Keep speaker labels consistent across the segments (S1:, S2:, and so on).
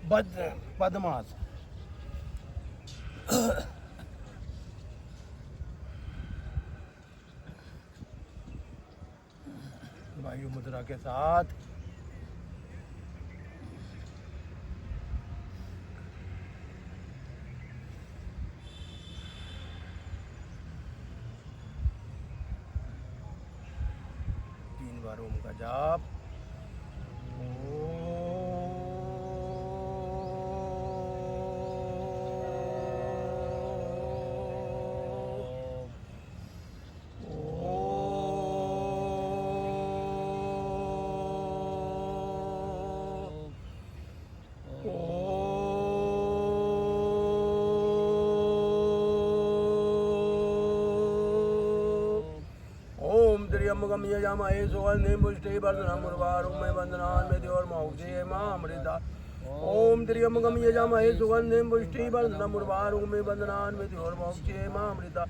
S1: वज्र पद्मास। वायु मुद्रा के साथ ओम का जाप। त्र्यंबकं यजामहे सुगन्धिं पुष्टिवर्धनम् उर्वारुकमेव वन्दनान् मृत्योर्मोक्षये मामृता। ओम त्र्यंबकं यजामहे सुगन्धिं पुष्टिवर्धनम् उर्वारुकमेव वन्दनान् मृत्योर्मोक्षये मामृता।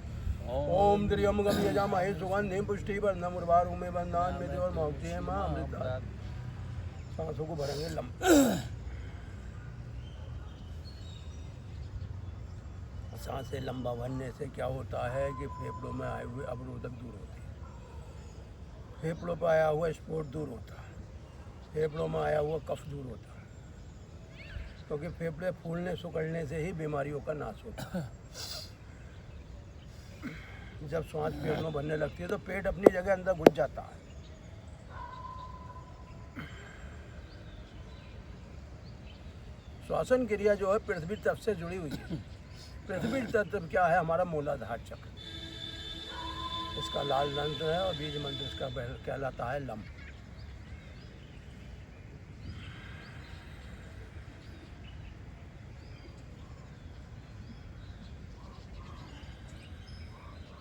S1: ओम त्र्यंबकं यजामहे सुगन्धिं पुष्टिवर्धनम् उर्वारुकमेव वन्दनान् मृत्योर्मोक्षये मामृता। सांसों को भरेंगे सांसें लंबा भरने से क्या होता है कि फेफड़ों में आए हुए अवरोधक दूर होते हैं, फेफड़ों पर आया हुआ स्फोट दूर होता है, फेफड़ों में आया हुआ कफ दूर होता है, क्योंकि फेफड़े फूलने सुकड़ने से ही बीमारियों का नाश होता है। जब सांस फेफड़ों भरने लगती है तो पेट अपनी जगह अंदर घुस जाता है। श्वसन क्रिया जो है पृथ्वी तत्व से जुड़ी हुई है। पृथ्वी तत्व क्या है? हमारा मूलाधार चक्र, इसका लाल रंग है और बीज मंत्र इसका कहलाता है लम।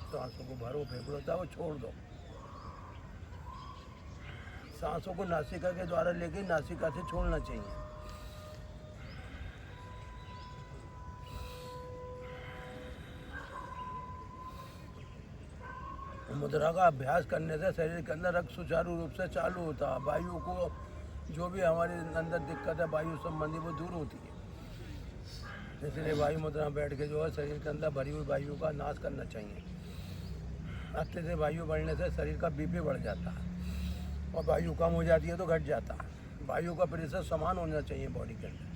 S1: सांसों को भरो, फेफड़ों था वो छोड़ दो। सांसों को नासिका के द्वारा लेके नासिका से छोड़ना चाहिए। मुद्रा का अभ्यास करने से शरीर के अंदर रक्त सुचारू रूप से चालू होता है। वायु को जो भी हमारे अंदर दिक्कत है वायु संबंधी वो दूर होती है। इसलिए वायु मुद्रा में बैठ के जो है शरीर के अंदर भरी हुई वायु का नाश करना चाहिए। अच्छे से वायु बढ़ने से शरीर का बीपी बढ़ जाता है और वायु कम हो जाती है तो घट जाता है। वायु का प्रेशर समान होना चाहिए बॉडी के अंदर।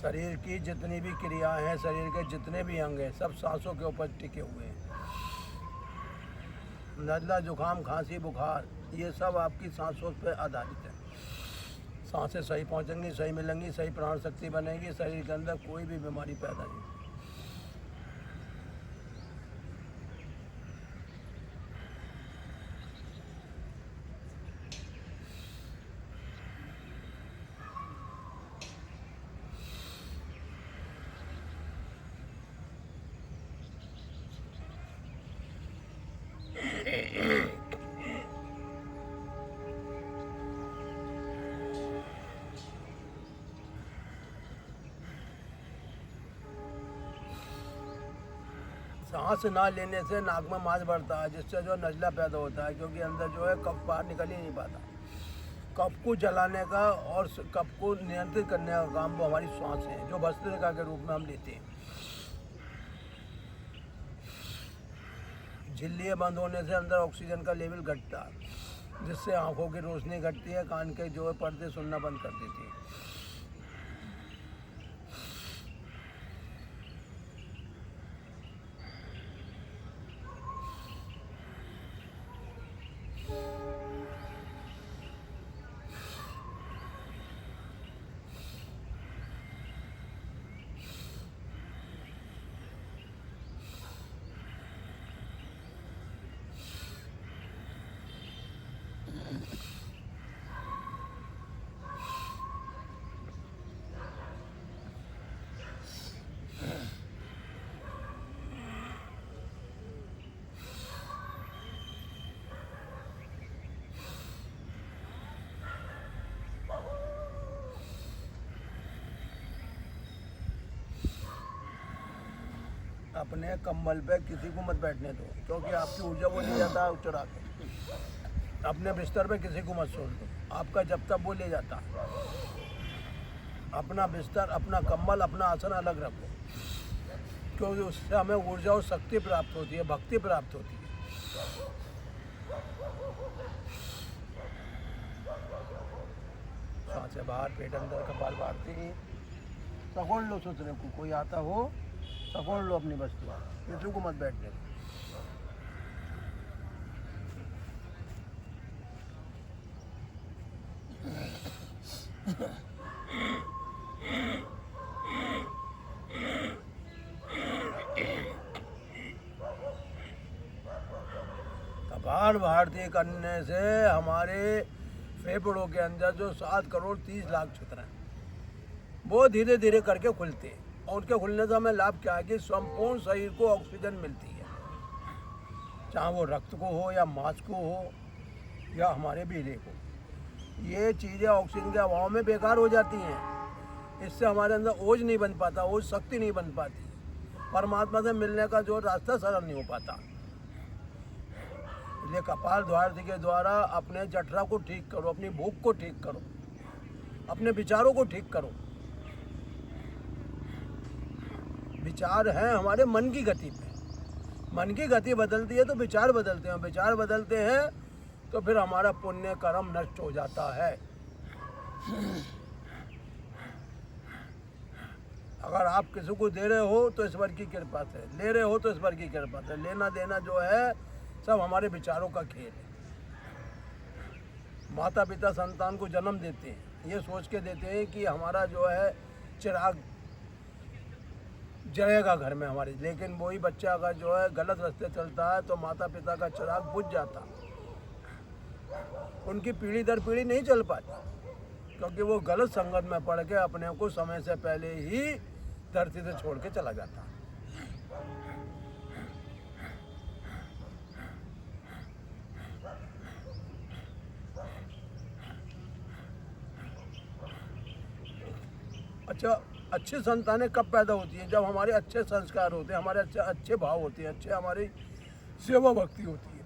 S1: शरीर की जितनी भी क्रियाएं हैं, शरीर के जितने भी अंग हैं, सब सांसों के ऊपर टिके हुए हैं। नज़ला, जुकाम, खांसी, बुखार, ये सब आपकी सांसों पर आधारित है। सांसें सही पहुंचेंगी, सही मिलेंगी, सही प्राण शक्ति बनेगी, शरीर के अंदर कोई भी बीमारी पैदा नहीं। सांस ना लेने से नाक में मांस बढ़ता है, जिससे जो नज़ला पैदा होता है, क्योंकि अंदर जो है कफ बाहर निकल ही नहीं पाता। कफ को जलाने का और कफ को नियंत्रित करने का काम वो हमारी सांस है, जो भस्त्रिका के रूप में हम लेते हैं। झिल्लियाँ बंद होने से अंदर ऑक्सीजन का लेवल घटता है, जिससे आंखों की रोशनी घटती है, कान के जो है पर्दे सुनना बंद कर देती है। अपने कंबल पे किसी को मत बैठने दो, क्योंकि आपकी ऊर्जा वो ले जाता है चुरा के। अपने बिस्तर पे किसी को मत छोड़ दो, आपका जब तक वो ले जाता है। अपना बिस्तर, अपना कंबल, अपना आसन अलग रखो, क्योंकि उससे हमें ऊर्जा और शक्ति प्राप्त होती है, भक्ति प्राप्त होती है। सांस से बाहर, पेट अंदर, कपाल भारती। सकोड़ लो सुतरे को, कोई आता हो सकोड़ लो अपनी वस्तु, किसी को मत बैठने दो। कपाल भारती करने से हमारे फेफड़ों के अंदर जो 7 करोड़ 30 लाख छिद्र हैं वो धीरे धीरे करके खुलते हैं, और उनके खुलने से हमें लाभ क्या है कि संपूर्ण शरीर को ऑक्सीजन मिलती है, चाहे वो रक्त को हो या मांस को हो या हमारे बीले को। ये चीज़ें ऑक्सीजन के अभाव में बेकार हो जाती हैं, इससे हमारे अंदर ओज नहीं बन पाता, ओज शक्ति नहीं बन पाती, परमात्मा से मिलने का जो रास्ता सरल नहीं हो पाता। इसलिए कपाल भारती के द्वारा अपने जठरा को ठीक करो, अपनी भूख को ठीक करो, अपने विचारों को ठीक करो। विचार हैं हमारे मन की गति पे, मन की गति बदलती है तो विचार बदलते हैं, विचार बदलते हैं तो फिर हमारा पुण्य कर्म नष्ट हो जाता है। अगर आप किसी को दे रहे हो तो ईश्वर की कृपा से, ले रहे हो तो ईश्वर की कृपा से। लेना देना जो है सब हमारे विचारों का खेल है। माता पिता संतान को जन्म देते हैं ये सोच के देते हैं कि हमारा जो है चिराग जलेगा घर में हमारे, लेकिन वही बच्चा अगर जो है गलत रास्ते चलता है तो माता पिता का चिराग बुझ जाता, उनकी पीढ़ी दर पीढ़ी नहीं चल पाती, क्योंकि वो गलत संगत में पड़ के अपने को समय से पहले ही धरती से छोड़ के चला जाता। अच्छा, अच्छी संतानें कब पैदा होती हैं? जब हमारे अच्छे संस्कार होते हैं, हमारे अच्छे भाव होते हैं, अच्छे हमारी सेवा भक्ति होती है।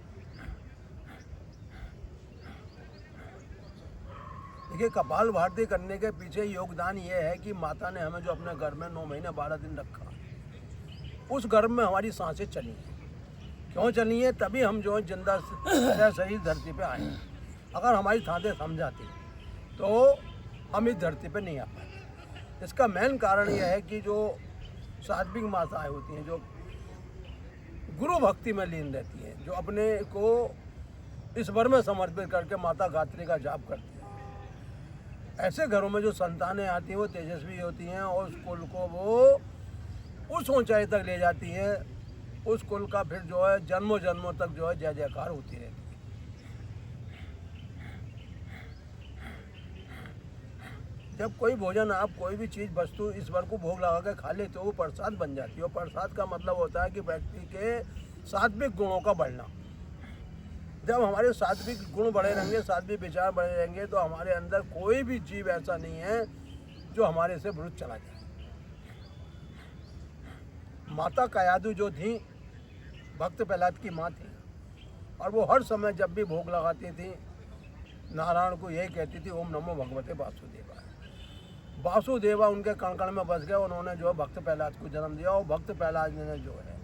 S1: देखिए, कपाल भारती करने के पीछे योगदान ये है कि माता ने हमें जो अपने घर में 9 महीने 12 दिन रखा, उस गर्भ में हमारी सांसें चली हैं। क्यों चली हैं? तभी हम जो है जिंदा शरीर धरती पे आए। अगर हमारी सांसें थम जाती तो हम इस धरती पे नहीं आ पाते। इसका मेन कारण यह है कि जो सात्विक माताएं होती हैं, जो गुरु भक्ति में लीन रहती हैं, जो अपने को ईश्वर में समर्पित करके माता गायत्री का जाप करती हैं, ऐसे घरों में जो संतानें आती हैं वो तेजस्वी होती हैं और उस कुल को वो उस ऊंचाई तक ले जाती हैं, उस कुल का फिर जो है जन्मों जन्मों तक जो है जय जयकार होती रहती है। जब कोई भोजन, आप कोई भी चीज़ वस्तु ईश्वर को भोग लगा के खा लेते हो, वो प्रसाद बन जाती है। और प्रसाद का मतलब होता है कि व्यक्ति के सात्विक गुणों का बढ़ना। जब हमारे सात्विक गुण बढ़े रहेंगे, सात्विक विचार बढ़े रहेंगे, तो हमारे अंदर कोई भी जीव ऐसा नहीं है जो हमारे से विरुद्ध चला जाए। माता कायादु जो थी, भक्त प्रहलाद की माँ थी, और वो हर समय जब भी भोग लगाती थी नारायण को यही कहती थी, ओम नमो भगवते वासुदेवाय। वासुदेवा उनके कण कण में बस गया, उन्होंने जो भक्त प्रहलाद को जन्म दिया, और भक्त प्रहलाद ने जो है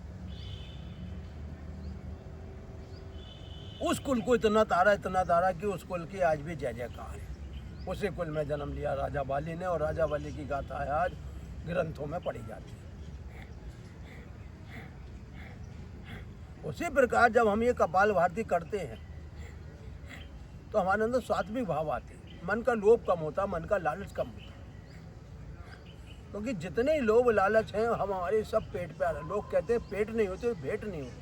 S1: उस कुल को इतना तारा कि उस कुल की आज भी जय जयकार है। उसी कुल में जन्म लिया राजा बाली ने, और राजा बाली की गाथा आज ग्रंथों में पढ़ी जाती है। उसी प्रकार जब हम ये कपाल भारती करते हैं तो हमारे अंदर सात्विक भाव आते हैं, मन का लोभ कम होता, मन का लालच कम होता। क्योंकि जितने ही लोभ लालच हैं हमारे सब पेट पे आ रहे। लोग कहते हैं पेट नहीं होते, भेंट नहीं होती।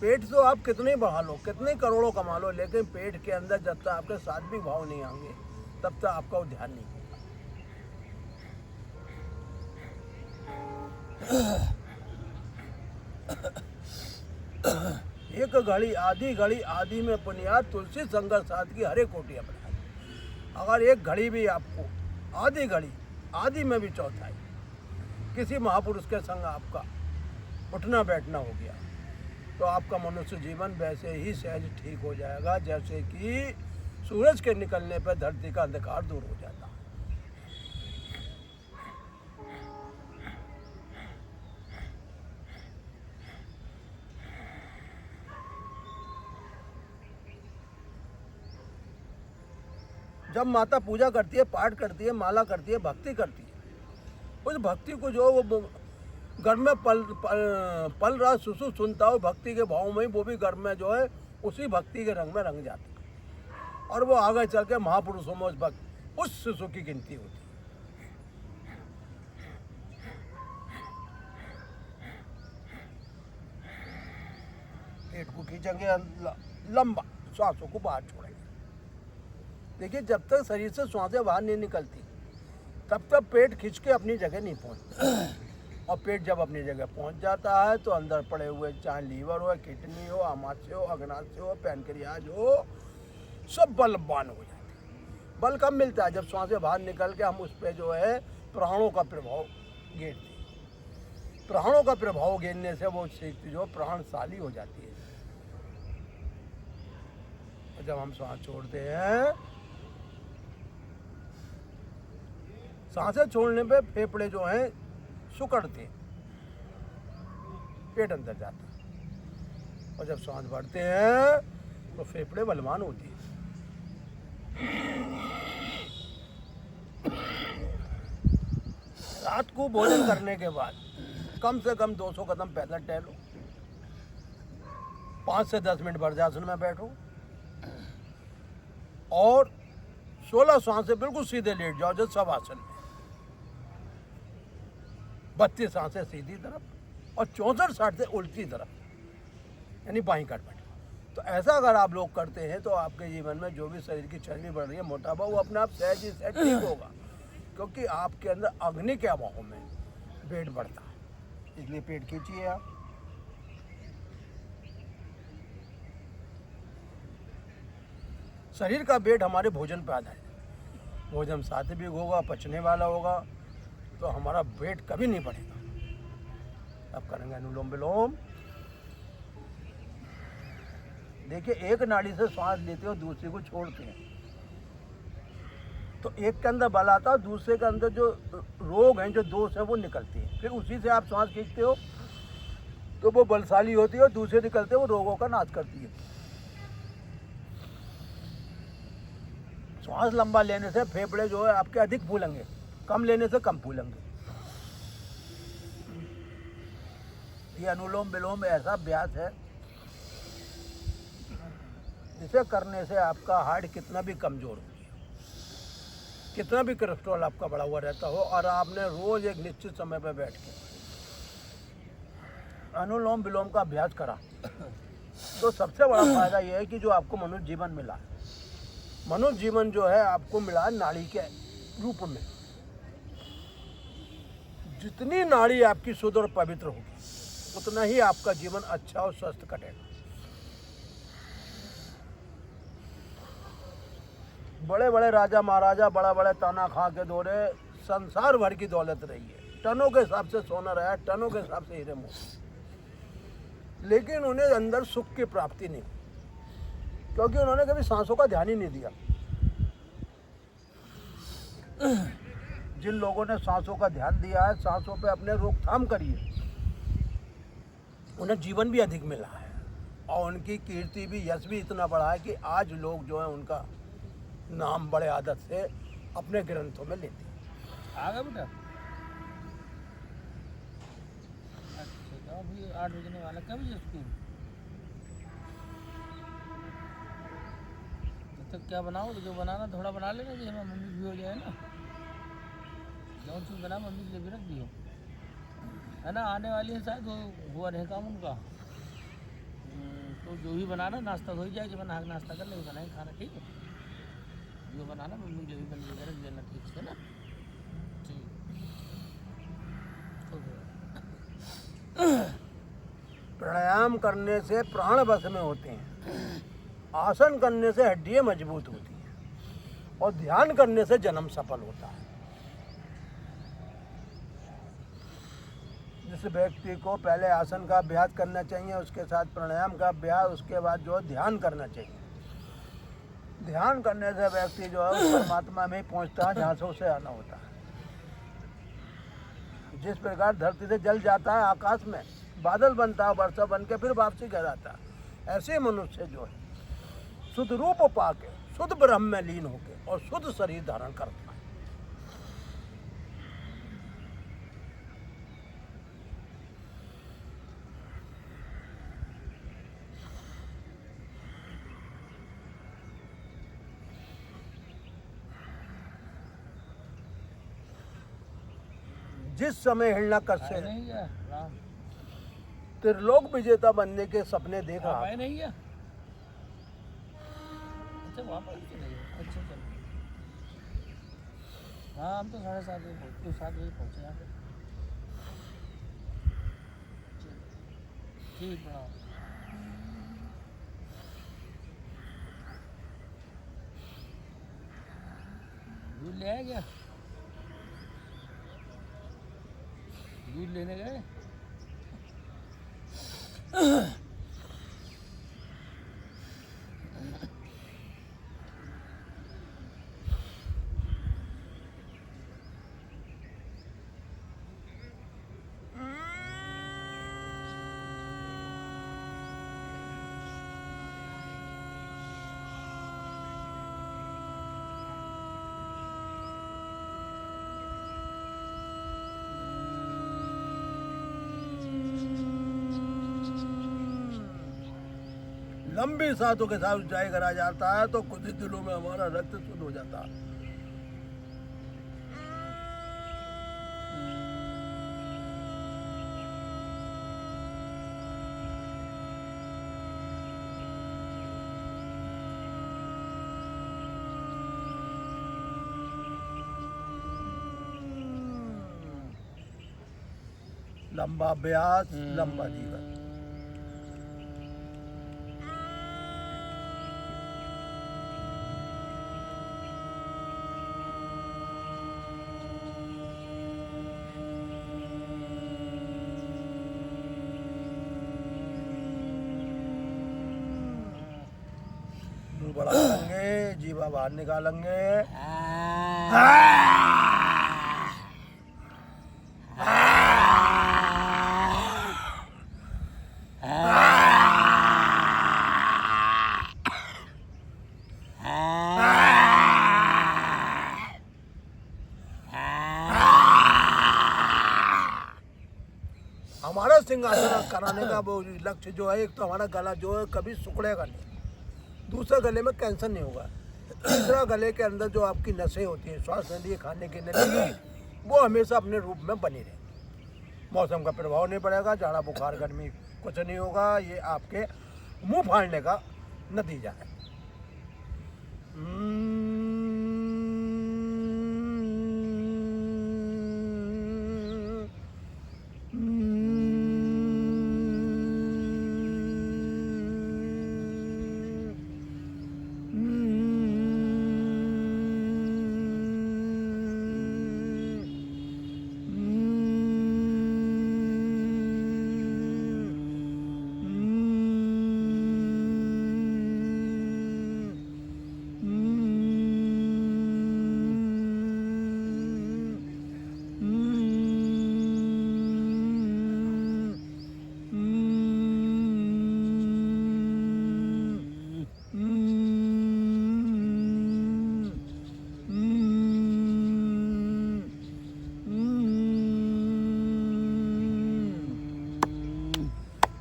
S1: पेट तो आप कितने बढ़ा लो, कितने करोड़ों कमा लो, लेकिन पेट के अंदर जब तक आपके सात्विक भाव नहीं आएंगे तब तक आपका ध्यान नहीं होगा। एक घड़ी आधी में पुनिया तुलसी संगर साथ की हरे कोटि अपना। अगर एक घड़ी भी आपको आधी में भी चौथाई किसी महापुरुष के संग आपका उठना बैठना हो गया, तो आपका मनुष्य जीवन वैसे ही सहज ठीक हो जाएगा जैसे कि सूरज के निकलने पर धरती का अंधकार दूर हो जाता है। जब माता पूजा करती है, पाठ करती है, माला करती है, भक्ति करती है, उस भक्ति को जो वो घर में पल रहा शिशु सुनता हो भक्ति के भाव में, वो भी घर में जो है उसी भक्ति के रंग में रंग जाता है और वो आगे चल के महापुरुषों में उस शिशु की गिनती होती है। पेट को खींचेंगे लंबा, सांसों को बाहर छोड़ेंगे। देखिए, जब तक शरीर से सांसें बाहर नहीं निकलती तब तक पेट खींच के अपनी जगह नहीं पहुंचता और पेट जब अपनी जगह पहुंच जाता है तो अंदर पड़े हुए चाहे लीवर हो, किडनी हो, आमाशय हो, अग्नाशय हो, पैनक्रियाज हो, सब बलवान हो जाते हैं। बल कब मिलता है? जब सांसें बाहर निकल के हम उस पर जो है प्राणों का प्रभाव घेरते हैं। प्राणों का प्रभाव घेरने से वो शक्ति जो प्राणशाली हो जाती है। जब हम सांस छोड़ते हैं, सांसें छोड़ने पे फेफड़े जो हैं सुकड़ते हैं, पेट अंदर जाता है और जब सांस भरते हैं तो फेफड़े बलवान होती है। रात को भोजन करने के बाद कम से कम 200 कदम पैदल टहलो, 5 से 10 मिनट वज्रासन में बैठो और 16 सांसें बिल्कुल सीधे लेट जाओ जैसे शवासन में, 32 सांसें सीधी तरफ और 64 सांसें उल्टी तरफ, यानी बाईं कटपट। तो ऐसा अगर आप लोग करते हैं तो आपके जीवन में जो भी शरीर की चर्बी बढ़ रही है, मोटापा, वो अपने आप सहज ही सहज ठीक होगा, क्योंकि आपके अंदर अग्नि के अभाव में पेट बढ़ता है। इसलिए पेट खींचिए आप। शरीर का वेट हमारे भोजन पर आधारित है। भोजन सात्विक होगा, पचने वाला होगा, तो हमारा वेट कभी नहीं बढ़ेगा। अब करेंगे अनुलोम विलोम। देखिए, एक नाड़ी से सांस लेते हो, दूसरी को छोड़ते हैं, तो एक के अंदर बल आता है, दूसरे के अंदर जो रोग हैं, जो दोष है, वो निकलती है। फिर उसी से आप सांस खींचते हो तो वो बलशाली होती है और दूसरे निकलते हो, वो रोगों का नाश करती है। सांस लंबा लेने से फेफड़े जो है आपके अधिक फूलेंगे, कम लेने से कम फूलेंगे। ये अनुलोम विलोम ऐसा अभ्यास है जिसे करने से आपका हार्ट कितना भी कमजोर हो, कितना भी कोलेस्ट्रॉल आपका बढ़ा हुआ रहता हो, और आपने रोज एक निश्चित समय पर बैठ के अनुलोम विलोम का अभ्यास करा तो सबसे बड़ा फायदा यह है कि जो आपको मनुष्य जीवन मिला है, मनुष्य जीवन जो है आपको मिला नाड़ी के रूप में। जितनी नाड़ी आपकी शुद्ध और पवित्र होगी उतना ही आपका जीवन अच्छा और स्वस्थ कटेगा। बड़े बड़े राजा महाराजा बड़ा बड़े ताना खा के दौड़े, संसार भर की दौलत रही है, टनों के हिसाब से सोना रहा है, टनों के हिसाब से हीरे मोती, लेकिन उन्हें अंदर सुख की प्राप्ति नहीं, क्योंकि उन्होंने कभी सांसों का ध्यान ही नहीं दिया। जिन लोगों ने सांसों का ध्यान दिया है, सांसों पे अपने रोकथाम करी है, उन्हें जीवन भी अधिक मिला है और उनकी कीर्ति भी, यश भी इतना बढ़ा है कि आज लोग जो है उनका नाम बड़े आदत से अपने ग्रंथों में लेते हैं।
S2: आ गया बेटा? अच्छा, अभी 8 बजने वाला, क्या बजे स्कूल? तो क्या बनाओ? जो बनाना थोड़ा बना लेना, जो हमारी मम्मी भी हो जाए ना, जो चीज़ बना मम्मी के लिए भी रख दियो, है ना। आने वाली है शायद, वो हुआ रहे काम उनका, तो जो ही बनाना नाश्ता हो ही जाए, जब बना नाश्ता कर ले बनाए खाना, ठीक है। जो बनाना मम्मी जो भी बन रख देना, ठीक है ना।
S1: प्राणायाम करने से प्राण बस में होते हैं, आसन करने से हड्डियां मजबूत होती हैं और ध्यान करने से जन्म सफल होता है। जिस व्यक्ति को पहले आसन का अभ्यास करना चाहिए, उसके साथ प्राणायाम का अभ्यास, उसके बाद जो है ध्यान करना चाहिए। ध्यान करने से व्यक्ति जो है उस परमात्मा में ही पहुंचता है जहाँ से उसे आना होता है। जिस प्रकार धरती से जल जाता है आकाश में, बादल बनता है, वर्षा बन के फिर वापसी कर आता है, ऐसे मनुष्य जो है शुद्ध रूप पाके शुद्ध ब्रह्म में लीन होके और शुद्ध शरीर धारण करता है। जिस समय हिरण्यकश्यप
S2: आए नहीं क्या राम?
S1: त्रिलोक विजेता बनने के सपने देखा,
S2: आप आए नहीं क्या? अच्छा वहाँ पर चले गए। अच्छा चलो। हाँ हम तो 7:30 बजे पहुँचे, 7 बजे पहुँचे यहाँ पे। चलो, ठीक प्रणाम। दूध ले आए क्या? दूध लेने गए?
S1: लंबी सांसों के साथ ऊंचाई करा जाता है तो कुछ ही दिनों में हमारा रक्त शुद्ध हो जाता है। लंबा अभ्यास, लंबा जीवन। बड़ा करेंगे, जीवा बाहर निकालेंगे। हमारा सिंहासन कराने का वो लक्ष्य जो है, एक तो हमारा गला जो है कभी सुकड़ेगा नहीं, दूसरा गले में कैंसर नहीं होगा, तीसरा गले के अंदर जो आपकी नसें होती हैं श्वास नली, खाने की नली, वो हमेशा अपने रूप में बनी रहे। मौसम का प्रभाव नहीं पड़ेगा, जाड़ा बुखार गर्मी कुछ नहीं होगा। ये आपके मुंह फाड़ने का नतीजा है।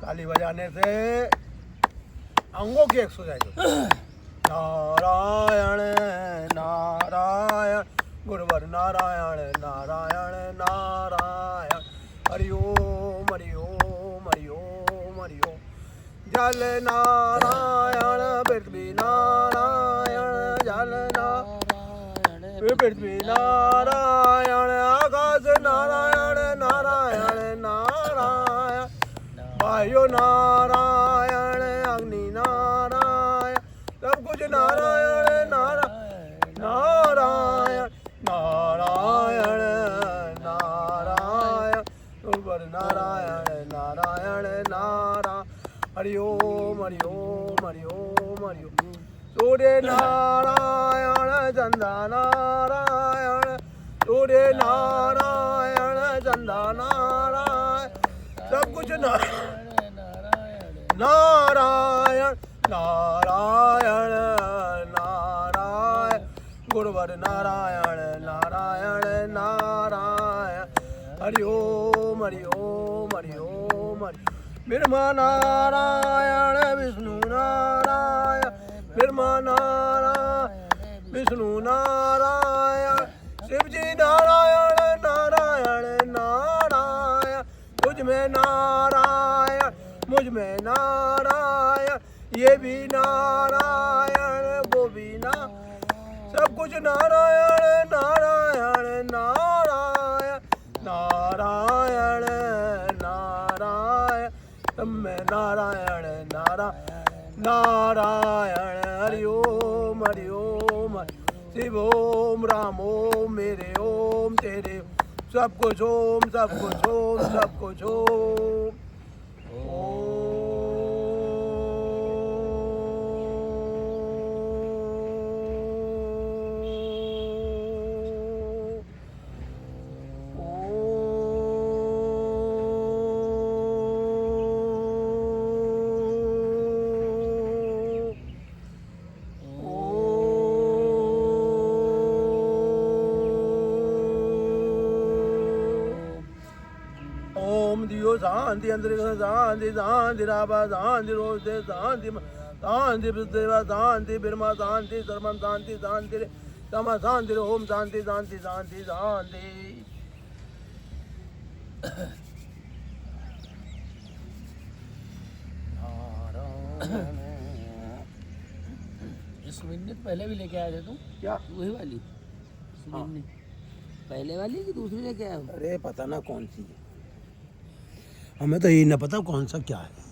S1: ताली बजाने से अंगों की एक्सरसाइज होती है। नारायण नारायण गुरुवर नारायण नारायण नारायण हरि ओम हरि ओम हरि ओम हरि ओम। जल नारायण पृथ्वी नारायण जल नारायण पृथ्वी नारायण आकाश नारायण नारायण नारायण वायु नारायण अग्नि नारायण सब कुछ नारायण नारायण नारायण नारायण नारायण ऊपर नारायण हरि ओम हरि ओम हरि ओम हरि ओम सूर्य नारायण चंदा नारायण सूर्य नारायण चंदा नारायण सब कुछ नारायण नारायण नारायण नारायण गुरुवर नारायण नारायण नारायण हरि ओम हरि ओम हरि ओम हरि ब्रह्मा नारायण विष्णु नारायण ब्रह्मा नारायण विष्णु नारायण शिव जी नारायण नारायण नारायण तुझ में नारायण मुझ में नारायण ये भी नारायण वो भी ना सब कुछ नारायण नारायण नारायण नारायण नारायण सब में नारायण नारायण नारायण हरि ओम शिव ओम राम ओम मेरे ओम तेरे सब कुछ ओम सब कुछ ओम सब कुछ ओम ओम दियो शांति अंतरिक्ष शांति शांति राभा शांति रोदे शांति शांति देवा शांति ब्रह्मा शांति सर्वम शांति शांति तमा शांति ओम शांति शांति शांति शांति
S2: सुमिन्नी पहले भी लेके आए थे तुम
S1: क्या
S2: वही वाली सुमिन्नी पहले वाली कि दूसरी लेके आए हो
S1: अरे पता ना कौन सी है हमें तो ये ना पता कौन सा क्या है